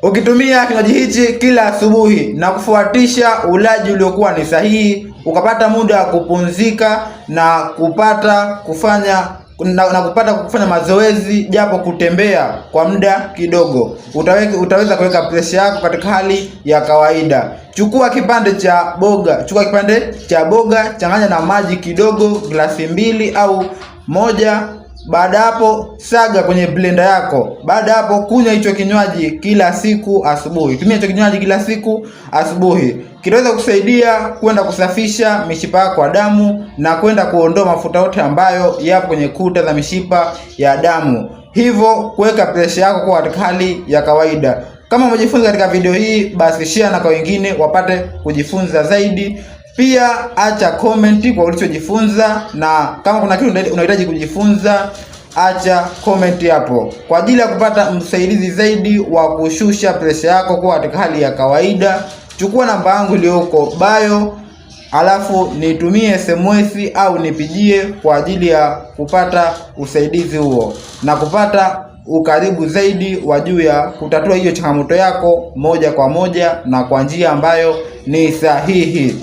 Ukitumia kinywaji hichi kila asubuhi na kufuatisha ulaji uliokuwa ni sahihi, ukapata muda wa kupumzika na kupata kufanya mazoezi japo kutembea kwa muda kidogo, utaweza kuweka presha yako katika hali ya kawaida. Chukua kipande cha boga, changanya na maji kidogo, glasi 2 au 1. Baada hapo saga kwenye blender yako. Baada hapo kunywa hicho kinywaji kila siku asubuhi. Tumia hicho kinywaji kila siku asubuhi. Kitaweza kusaidia kwenda kusafisha mishipa yako ya damu na kwenda kuondoa mafuta yote ambayo yapo kwenye kuta za mishipa ya damu, hivyo kuweka presha yako kwa katika hali ya kawaida. Kama umejifunza katika video hii, basi share na kwa wengine wapate kujifunza zaidi. Pia acha comment kwa ulichojifunza, na kama kuna kitu unahitaji kujifunza, acha comment hapo kwa ajili ya kupata msaidizi zaidi wa kushusha presha yako kwa katika hali ya kawaida. Chukua namba yangu iliyoko bio, alafu nitumie SMS au nipigie kwa ajili ya kupata usaidizi huo na kupata ukaribu zaidi wa juu ya kutatua hiyo changamoto yako moja kwa moja na kwa njia ambayo ni sahihi.